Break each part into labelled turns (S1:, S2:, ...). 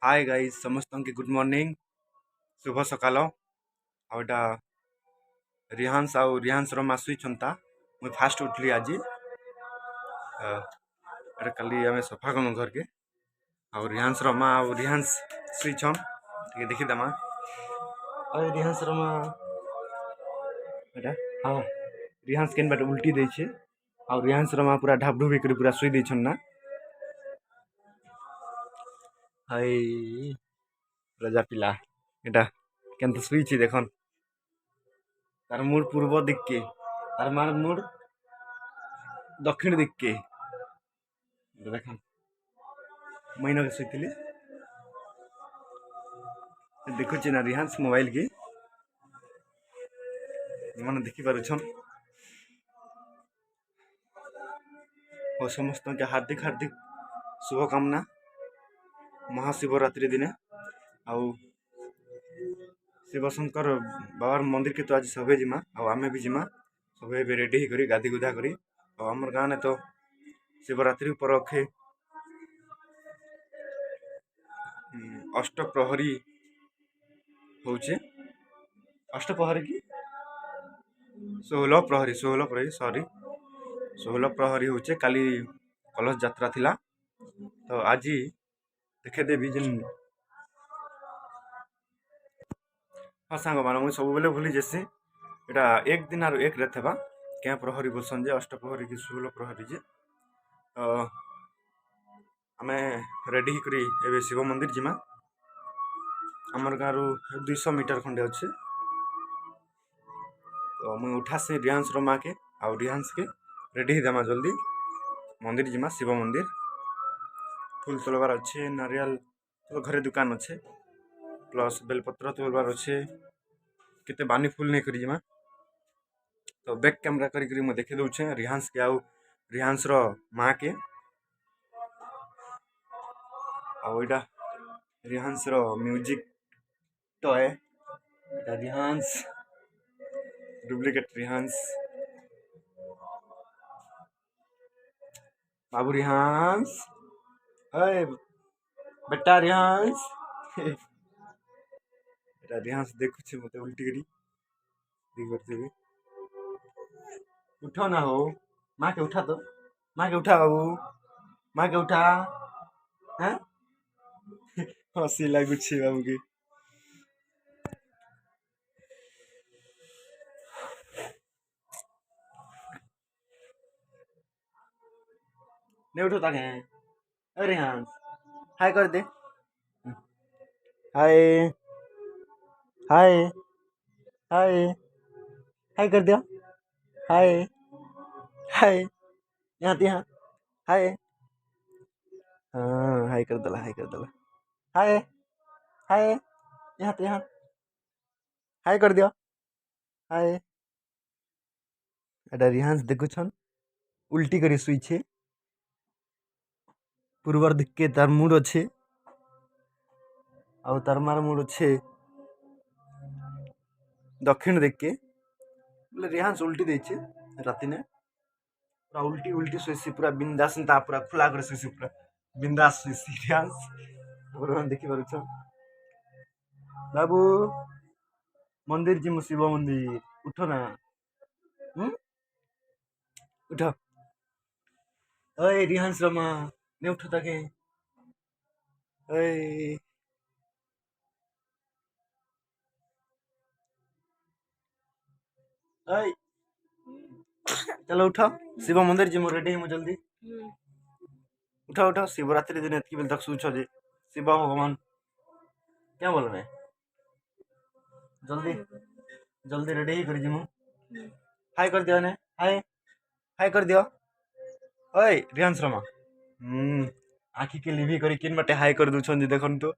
S1: hi guys समस्त के good morning शुभ सकाल आउटा रिहांस आउ रिहांस रो मासुई छंता मुई फास्ट उठली आज एटा काली आमे सफा कनु घर के आउ रिहांस रो मा आउ रिहांस सुई छन ठीक देखि दमा अय रिहांस रो मा एटा हां रिहांस केन बाटे उल्टी दै छे आउ रिहांस रो मा पूरा ढाबढुबी करी पूरा सुई दै छन ना हाय रजा पिला एटा केनत सुई छी देखन तार मूड पूर्व दिख के तार मार मूड दक्षिण दिख के देखन मैन के सुईतिली देखुची ना रिहांस मोबाइल की मन देखि पारुछन और समस्त के हार्दिक हार्दिक शुभकामना महाशिवरात्रि दिने आउ शिवशंकर बाबार मंदिर के तो आज सबे जिमा आउ आमे भी जिमा सबे भी रेडी ही करी गाधी गुधा करी और हमर गाँव ने तो शिवरात्रि उपलक्षे अष्टप्रहरी होचे अष्टप्रहरी की 16 प्रहरी सॉरी 16 प्रहरी होचे काली कलश यात्रा थिला तो आज देखे देवी जिन हाँ सांग मान मुझे सब बेले भूली जैसे एटा एक दिन आर एक रात हेबा क्या प्रहरी बोलसन जे अष्टप्रहरी की 16 प्रहरी जे तो आमे रेडी ही करी एबे शिव मंदिर जिमा हमर गाँव रु 200 मीटर खंडे अच्छे तो मुझे उठा से रिहांस रो माँ के आउ रिहांस के रेडी ही देमा जल्दी मंदिर जिमा शिव मंदिर फूल तोलबार अच्छे नारियल तो घरे दुकान अच्छे प्लस बेलपत्र तोलबार अच्छे केते बानी फूल नहीं करी जिमा तो बैक कैमरा करी मैं देखे दउछे रिहांस के आउ रिहांस रो माँ के आउ एटा रिहांस रो म्यूजिक टॉय रिहांस डुप्लीकेट रिहांस बाबू रिहांस अय बेटा रिहांस एटा रिहांस देखुछे मते उल्टी करी देख करते उठो ना हो माँ के उठा तो माँ के उठा बाबू माँ के उठा हैं हंसी लागुछे बाबू के नहीं उठो ताके अरे रिहांस हाय कर दे हाय हाय हाय हाय कर दिया हाय हाय यहाँ यहाँ हाय हाँ हाय कर दला हाय हाय यहाँ हाय कर दिया हाय एटा रिहांस देखुछन उल्टी करी सुई छे पूर्वर दिख के तार मूड अच्छे आउ तार मार मूड अच्छे दक्षिण दिख के बोले रिहांस उल्टी देछे राती ने पूरा उल्टी उल्टी सोईसी पूरा बिंदास ता पूरा खुला कर सोईसी पूरा बिंदास सोईसी रिहांस देखि पारुछ बाबू मंदिर जी शिव मंदिर उठो ना उठ अय रिहांस रमा ने उठो ताके अय अय चलो उठो शिव मंदिर जी रेडी है जल्दी उठो उठो शिवरात्रि दिन एतकी बेल तक सोच जे शिव भगवान क्या बोल रहे जल्दी जल्दी रेडी ही कर जिमु हाय कर दियो ने हाय हाय कर दियो ओए रिहांस रमा आखि के लिभी करी किन बाटे हाय कर दुछन जे देखन तो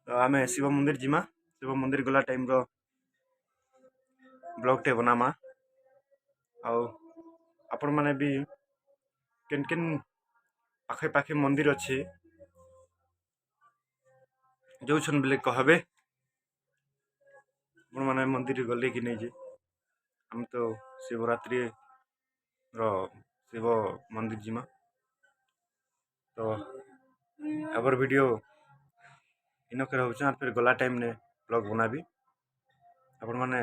S1: आमे शिव मंदिर जिमा शिव मंदिर गला टाइम रो ब्लॉग टे बनामा आउ आपण माने भी केन केन पाखे पाखे मंदिर अच्छे जो छन बेले कहबे आपण माने मंदिर गले कि नहीं जे हम तो शिवरात्रि रो शिव मंदिर जिमा तो अबर वीडियो इन कर फिर गला टाइम ने ब्लॉग बनाबी अपन माने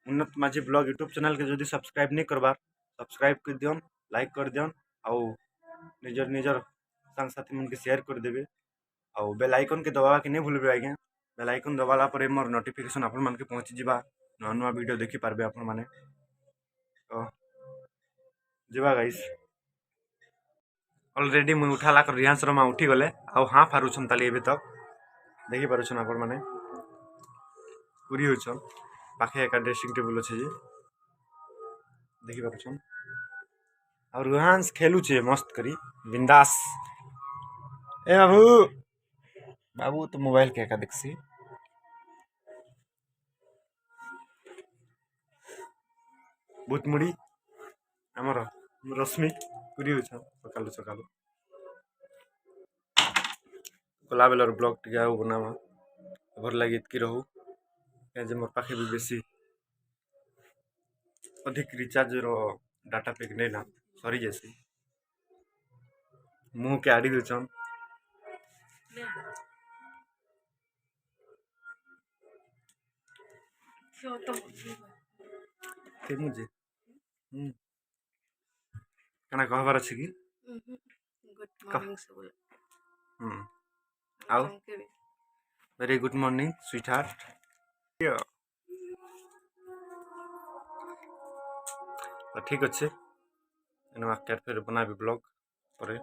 S1: उन्नत माझी ब्लॉग यूट्यूब चैनल के जदि सब्सक्राइब नहीं करबार सब्सक्राइब कर दियन लाइक कर दियन आउ निजर निजर संग साथी मन के शेयर कर देबे आउ बेल आइकन के दबावा के नहीं भूलबे आज्ञा बेल आइकन दबाला पर मोर नोटिफिकेशन अपन मन के पहुंची जिबा नुआ नुआ वीडियो देखि पारबे अपन माने तो जिबा गाइस ऑलरेडी मुई उठाला कर रिहांस रमा उठी गले आउ हां फारुछन ताली एबे तक देखि पारुछन अपन माने पूरी होछन पाखे एक ड्रेसिंग टेबल अच्छे जे देखि पारुछन और रिहांस खेलु छे मस्त करी बिंदास ए बाबू बाबू तो मोबाइल के एका देखसी भूतमुड़ी आमर रश्मि पूरी होछन सकालु सकालु गला बेलर ब्लॉग टिके आउ बनावा भर लगी इतकी रहू जे मोर पाखे भी बेसी अधिक रिचार्ज रो डाटा पैक नहीं ना सरी जैसी मुंह के आड़ी देछन ते मुझे कना कहबार अछि कि
S2: गुड मॉर्निंग सब
S1: आउ very good morning sweet heart ठीक अच्छे फिर बनाबी ब्लॉग पर